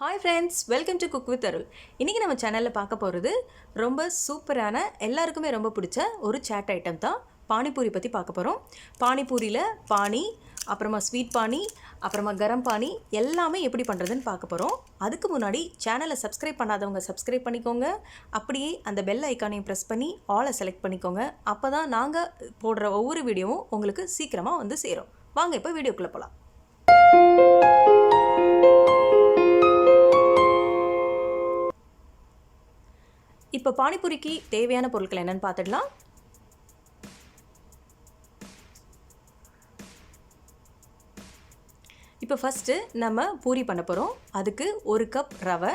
Hi friends, welcome to Cook with Arul. இன்னைக்கு நம்ம சேனல்ல பார்க்க போறது ரொம்ப சூப்பரான எல்லாருக்குமே ரொம்ப பிடிச்ச ஒரு சாட் ஐட்டம் தான் பானிபூரி பத்தி பார்க்க போறோம். பானிபூரியில பானி, அப்புறமா ஸ்வீட் பானி, அப்புறமா கரம் பானி எல்லாமே எப்படி பண்றதுன்னு பார்க்க போறோம். அதுக்கு முன்னாடி சேனலை சப்ஸ்கிரைப் பண்ணாதவங்க சப்ஸ்கிரைப் பண்ணிக்கோங்க. அப்படியே அந்த பெல் ஐகானையும் பிரஸ் பண்ணி ஆலை செலக்ட் பண்ணிக்கோங்க. அப்பதான் நாங்க போடுற ஒவ்வொரு வீடியோவும் உங்களுக்கு சீக்கிரமா வந்து சேரும். வாங்க இப்போ வீடியோக்குள்ள போலாம். இப்போ பானிபூரிக்கு தேவையான பொருட்கள் என்னன்னு பார்த்துடலாம். இப்போ ஃபஸ்ட்டு நம்ம பூரி பண்ண போகிறோம். அதுக்கு 1 கப் ரவை,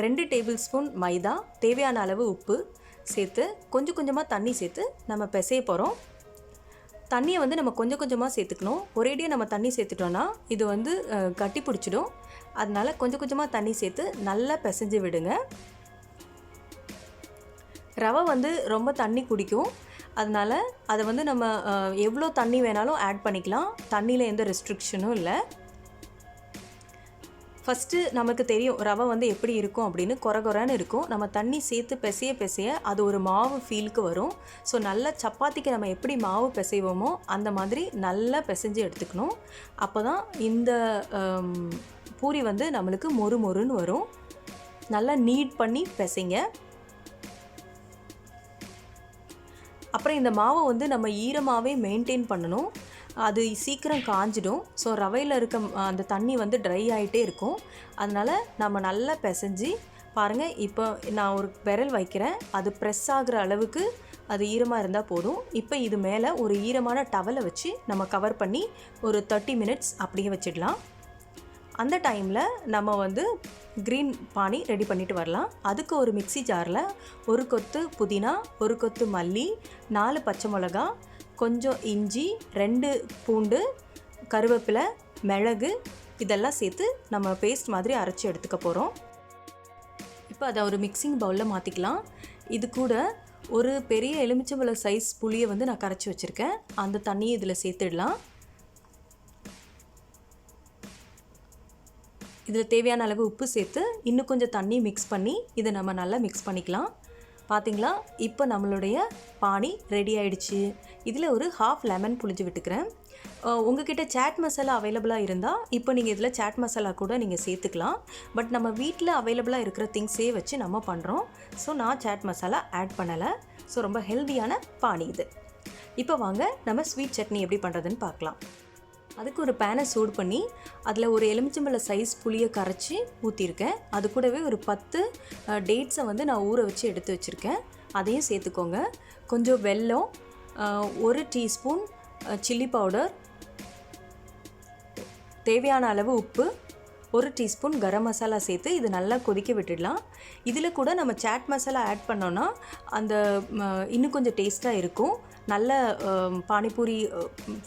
2 டேபிள் ஸ்பூன் மைதா, தேவையான அளவு உப்பு சேர்த்து கொஞ்சம் கொஞ்சமாக தண்ணி சேர்த்து நம்ம பிசைய போகிறோம். தண்ணியை வந்து நம்ம கொஞ்சம் கொஞ்சமாக சேர்த்துக்கணும். ஒரேடியாக நம்ம தண்ணி சேர்த்துட்டோன்னா இது வந்து கட்டி பிடிச்சிடும். அதனால் கொஞ்சம் கொஞ்சமாக தண்ணி சேர்த்து நல்லா பிசைஞ்சு விடுங்க. ரவை வந்து ரொம்ப தண்ணி குடிக்கும். அதனால் அதை வந்து நம்ம எவ்வளோ தண்ணி வேணாலும் ஆட் பண்ணிக்கலாம். தண்ணியில் எந்த ரெஸ்ட்ரிக்ஷனும் இல்லை. ஃபஸ்ட்டு நமக்கு தெரியும் ரவை வந்து எப்படி இருக்கும் அப்படின்னு, கொரன்னு இருக்கும். நம்ம தண்ணி சேர்த்து பிசைய அது ஒரு மாவு ஃபீலுக்கு வரும். ஸோ நல்லா சப்பாத்திக்கு நம்ம எப்படி மாவு பிசைவோமோ அந்த மாதிரி நல்லா பிசைஞ்சு எடுத்துக்கணும். அப்போ தான் இந்த பூரி வந்து நம்மளுக்கு மொறுன்னு வரும். நல்லா நீட் பண்ணி பிசைங்க. அப்புறம் இந்த மாவை வந்து நம்ம ஈரமாகவே மெயின்டைன் பண்ணணும். அது சீக்கிரம் காஞ்சிடும். ஸோ ரவையில் இருக்க அந்த தண்ணி வந்து ட்ரை ஆகிட்டே இருக்கும். அதனால் நம்ம நல்லா பிசைஞ்சு பாருங்கள். இப்போ நான் ஒரு விரல் வைக்கிறேன். அது ப்ரெஸ் ஆகிற அளவுக்கு அது ஈரமாக இருந்தால் போதும். இப்போ இது மேலே ஒரு ஈரமான டவலை வச்சு நம்ம கவர் பண்ணி ஒரு 30 மினிட்ஸ் அப்படியே வச்சிடலாம். அந்த டைமில் நம்ம வந்து க்ரீன் பானி ரெடி பண்ணிட்டு வரலாம். அதுக்கு ஒரு மிக்ஸி ஜாரில் 1 கொத்து புதினா, 1 கொத்து மல்லி, 4 பச்சை மிளகா, கொஞ்சம் இஞ்சி, 2 பூண்டு, கருவேப்பிலை, மிளகு இதெல்லாம் சேர்த்து நம்ம பேஸ்ட் மாதிரி அரைச்சி எடுத்துக்க போகிறோம். இப்போ அதை ஒரு மிக்சிங் பவுலில் மாற்றிக்கலாம். இது கூட ஒரு பெரிய எலுமிச்சம்பழம் சைஸ் புளியை வந்து நான் கரைச்சி வச்சுருக்கேன். அந்த தண்ணியை இதில் சேர்த்துடலாம். இதில் தேவையான அளவு உப்பு சேர்த்து இன்னும் கொஞ்சம் தண்ணி மிக்ஸ் பண்ணி இதை நம்ம நல்லா மிக்ஸ் பண்ணிக்கலாம். பார்த்திங்களா, இப்போ நம்மளுடைய பானி ரெடி ஆகிடுச்சு. இதில் ஒரு ஹாஃப் லெமன் புளிஞ்சு விட்டுக்கிறேன். உங்ககிட்ட சாட் மசாலா அவைலபிளாக இருந்தால் இப்போ நீங்கள் இதில் சாட் மசாலா கூட நீங்கள் சேர்த்துக்கலாம். பட் நம்ம வீட்டில் அவைலபிளாக இருக்கிற திங்ஸே வச்சு நம்ம பண்ணுறோம். ஸோ நான் சாட் மசாலா ஆட் பண்ணலை. ஸோ ரொம்ப ஹெல்தியான பானி இது. இப்போ வாங்க நம்ம ஸ்வீட் சட்னி எப்படி பண்ணுறதுன்னு பார்க்கலாம். அதுக்கு ஒரு பேனை சூடு பண்ணி அதில் ஒரு எலுமிச்சம்பழ சைஸ் புளியை கரைச்சி ஊற்றிருக்கேன். அது கூடவே ஒரு 10 டேட்ஸை வந்து நான் ஊற வச்சு எடுத்து வச்சுருக்கேன். அதையும் சேர்த்துக்கோங்க. கொஞ்சம் வெல்லம், 1 டீஸ்பூன் சில்லி பவுடர், தேவையான அளவு உப்பு, 1 டீஸ்பூன் கரம் மசாலா சேர்த்து இது நல்லா கொதிக்க விட்டுடலாம். இதில் கூட நம்ம சாட் மசாலா ஆட் பண்ணோன்னா அந்த இன்னும் கொஞ்சம் டேஸ்ட்டாக இருக்கும். நல்ல பானிபூரி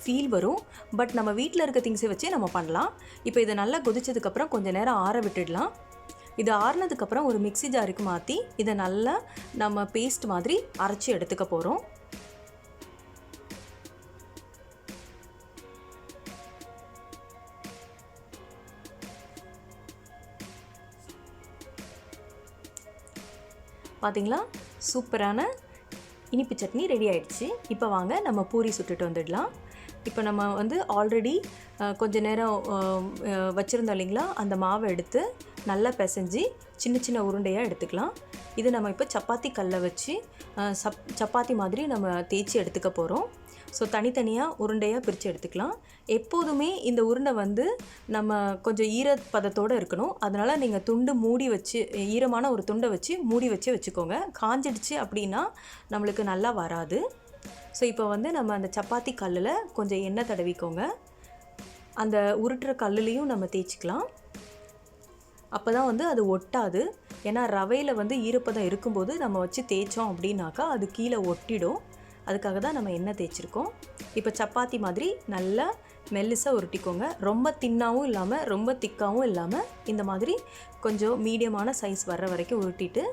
ஃபீல் வரும். பட் நம்ம வீட்டில் இருக்க திங்ஸை வச்சே நம்ம பண்ணலாம். இப்போ இதை நல்லா கொதிச்சதுக்கப்புறம் கொஞ்சம் நேரம் ஆற விட்டுடலாம். இது ஆறினதுக்கப்புறம் ஒரு மிக்ஸி ஜாருக்கு மாற்றி இதை நல்லா நம்ம பேஸ்ட் மாதிரி அரைச்சி எடுத்துக்க போகிறோம். பார்த்தீங்களா, சூப்பரான இனிப்பு சட்னி ரெடி ஆகிடுச்சு. இப்போ வாங்க நம்ம பூரி சுட்டுட்டு வந்துடலாம். இப்போ நம்ம வந்து ஆல்ரெடி கொஞ்ச நேரம் வச்சுருந்தோம் இல்லைங்களா, அந்த மாவை எடுத்து நல்லா பிசைஞ்சு சின்ன சின்ன உருண்டையாக எடுத்துக்கலாம். இது நம்ம இப்போ சப்பாத்தி கல்லை வச்சு சப்பாத்தி மாதிரி நம்ம தேய்ச்சி எடுத்துக்க போகிறோம். ஸோ தனித்தனியாக உருண்டையாக பிரித்து எடுத்துக்கலாம். எப்போதுமே இந்த உருண்டை வந்து நம்ம கொஞ்சம் ஈரப்பதத்தோடு இருக்கணும். அதனால் நீங்கள் துண்டு மூடி வச்சு, ஈரமான ஒரு துண்டை வச்சு மூடி வச்சுக்கோங்க. காஞ்சிடுச்சு அப்படின்னா நம்மளுக்கு நல்லா வராது. ஸோ இப்போ வந்து நம்ம அந்த சப்பாத்தி கல்லில் கொஞ்சம் எண்ணெய் தடவிக்கோங்க. அந்த உருட்டுற கல்லுலேயும் நம்ம தேய்ச்சிக்கலாம். அப்போ தான் வந்து அது ஒட்டாது. ஏன்னா ரவையில் வந்து ஈரப்பதம் இருக்கும்போது நம்ம வச்சு தேய்ச்சோம் அப்படின்னாக்கா அது கீழே ஒட்டிடும். அதுக்காக தான் நம்ம எண்ணெய் தேய்ச்சிருக்கோம். இப்போ சப்பாத்தி மாதிரி நல்லா மெல்லிசாக உருட்டிக்கோங்க. ரொம்ப தின்னாகவும் இல்லாமல் ரொம்ப திக்காகவும் இல்லாமல் இந்த மாதிரி கொஞ்சம் மீடியமான சைஸ் வர்ற வரைக்கும் உருட்டிட்டு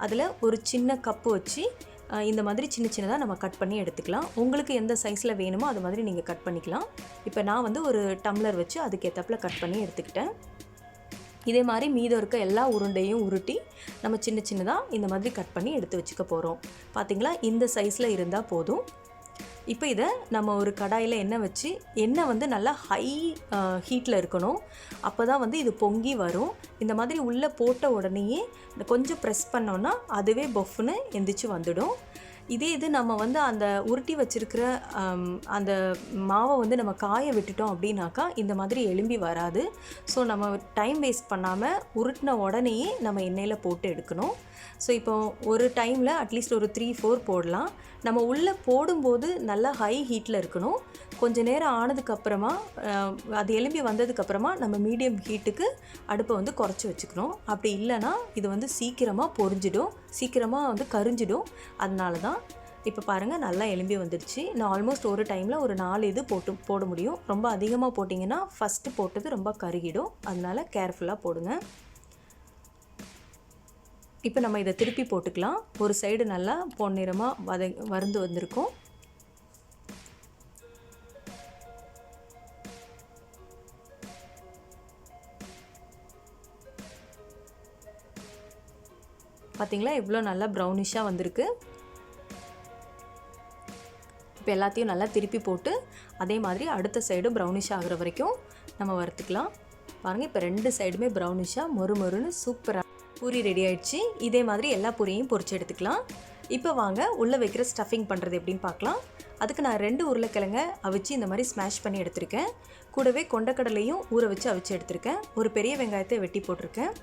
அதில் ஒரு சின்ன கப்பு வச்சு இந்த மாதிரி சின்ன சின்னதாக நம்ம கட் பண்ணி எடுத்துக்கலாம். உங்களுக்கு எந்த சைஸில் வேணுமோ அது மாதிரி நீங்கள் கட் பண்ணிக்கலாம். இப்போ நான் வந்து ஒரு டம்ளர் வச்சு அதுக்கு ஏற்றப்பில் கட் பண்ணி எடுத்துக்கிட்டேன். இதே மாதிரி மீதம் இருக்க எல்லா உருண்டையும் உருட்டி நம்ம சின்ன சின்னதாக இந்த மாதிரி கட் பண்ணி எடுத்து வச்சுக்க போகிறோம். பார்த்திங்களா, இந்த சைஸில் இருந்தால் போதும். இப்போ இதை நம்ம ஒரு கடாயில் எண்ணெய் வச்சு, எண்ணெய் வந்து நல்லா ஹை ஹீட்டில் இருக்கணும். அப்போ தான் வந்து இது பொங்கி வரும். இந்த மாதிரி உள்ளே போட்ட உடனேயே கொஞ்சம் ப்ரெஸ் பண்ணோன்னா அதுவே பொஃப்னு எந்திரிச்சு வந்துடும். இது நம்ம வந்து அந்த உருட்டி வச்சுருக்கிற அந்த மாவை வந்து நம்ம காய விட்டுட்டோம் அப்படின்னாக்கா இந்த மாதிரி எலும்பி வராது. ஸோ நம்ம டைம் வேஸ்ட் பண்ணாமல் உருட்டின உடனேயே நம்ம எண்ணெயில் போட்டு எடுக்கணும். ஸோ இப்போ ஒரு டைமில் அட்லீஸ்ட் ஒரு 3-4 போடலாம். நம்ம உள்ளே போடும்போது நல்லா ஹை ஹீட்டில் இருக்கணும். கொஞ்சம் நேரம் ஆனதுக்கப்புறமா அது எலும்பி வந்ததுக்கப்புறமா நம்ம மீடியம் ஹீட்டுக்கு அடுப்பை வந்து குறைச்சி வச்சுக்கணும். அப்படி இல்லைன்னா இது வந்து சீக்கிரமாக பொரிஞ்சிடும், சீக்கிரமாக வந்து கரிஞ்சிடும். அதனால தான் இப்போ பாருங்கள் நல்லா எலும்பி வந்துடுச்சு. நான் ஆல்மோஸ்ட் ஒரு டைமில் ஒரு 4 இது போட முடியும். ரொம்ப அதிகமாக போட்டிங்கன்னா ஃபஸ்ட்டு போட்டது ரொம்ப கருகிடும். அதனால் கேர்ஃபுல்லாக போடுங்க. இப்போ நம்ம இதை திருப்பி போட்டுக்கலாம். ஒரு சைடு நல்லா பொன்னிறமாக வறுந்து வந்திருக்கும். பார்த்தீங்களா, இவ்வளோ நல்லா ப்ரௌனிஷாக வந்திருக்கு. இப்போ எல்லாத்தையும் நல்லா திருப்பி போட்டு அதே மாதிரி அடுத்த சைடு ப்ரௌனிஷ் ஆகிற வரைக்கும் நம்ம வறுத்துக்கலாம். பாருங்கள், இப்போ 2 சைடுமே ப்ரௌனிஷாக மொறுன்னு சூப்பராக பூரி ரெடி ஆயிடுச்சு. இதே மாதிரி எல்லா பூரியும் பொரிச்சு எடுத்துக்கலாம். இப்போ வாங்க உள்ளே வைக்கிற ஸ்டஃபிங் பண்ணுறது எப்படின்னு பார்க்கலாம். அதுக்கு நான் 2 உருளைக்கிழங்கை அவிச்சு இந்த மாதிரி ஸ்மாஷ் பண்ணி எடுத்திருக்கேன். கூடவே கொண்டக்கடலையும் ஊற வச்சு அவிச்சு எடுத்திருக்கேன். ஒரு பெரிய வெங்காயத்தை வெட்டி போட்டிருக்கேன்.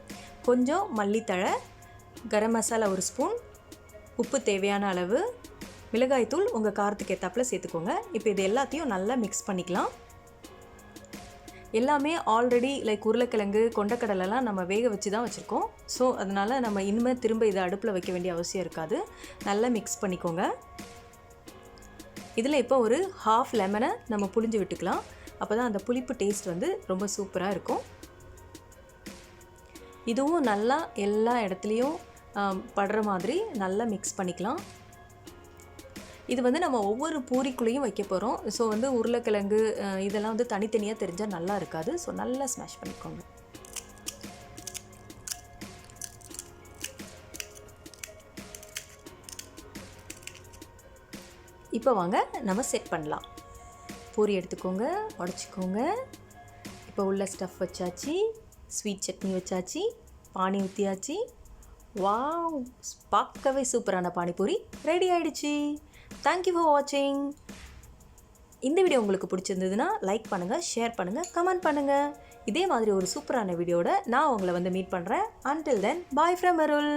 கொஞ்சம் மல்லித்தழை, கரம் மசாலா 1 ஸ்பூன், உப்பு தேவையான அளவு, மிளகாய்த்தூள் உங்கள் காரத்துக்கு ஏற்றாப்புல சேர்த்துக்கோங்க. இப்போ இது எல்லாத்தையும் நல்லா மிக்ஸ் பண்ணிக்கலாம். எல்லாமே ஆல்ரெடி லைக் உருளைக்கிழங்கு, கொண்டக்கடலைலாம் நம்ம வேக வச்சு தான் வச்சுருக்கோம். ஸோ அதனால் நம்ம இனிமேல் திரும்ப இதை அடுப்பில் வைக்க வேண்டிய அவசியம் இருக்காது. நல்லா மிக்ஸ் பண்ணிக்கோங்க. இதில் இப்போ ஒரு 1/2 லெமனை நம்ம புழிஞ்சு விட்டுக்கலாம். அப்போ தான் அந்த புளிப்பு டேஸ்ட் வந்து ரொம்ப சூப்பராக இருக்கும். இதுவும் நல்லா எல்லா இடத்துலையும் படுற மாதிரி நல்லா மிக்ஸ் பண்ணிக்கலாம். இது வந்து நம்ம ஒவ்வொரு பூரிக்குள்ளேயும் வைக்க போகிறோம். ஸோ வந்து உருளைக்கிழங்கு இதெல்லாம் வந்து தனித்தனியாக தெரிஞ்சால் நல்லா இருக்காது. ஸோ நல்லா ஸ்மாஷ் பண்ணிக்கோங்க. இப்போ வாங்க நம்ம செட் பண்ணலாம். பூரி எடுத்துக்கோங்க, உடச்சிக்கோங்க. இப்போ உள்ள ஸ்டஃப் வச்சாச்சு, ஸ்வீட் சட்னி வச்சாச்சு, பானி ஊற்றியாச்சு. வாவ், பார்க்கவே சூப்பரான பானிபூரி ரெடி ஆகிடுச்சு. தேங்க்யூ ஃபார் வாட்சிங். இந்த வீடியோ உங்களுக்கு பிடிச்சிருந்ததுன்னா லைக் பண்ணுங்கள், ஷேர் பண்ணுங்கள், கமெண்ட் பண்ணுங்கள். இதே மாதிரி ஒரு சூப்பரான வீடியோட நான் உங்களை வந்து மீட் பண்ணுறேன். Until then, bye from Arul.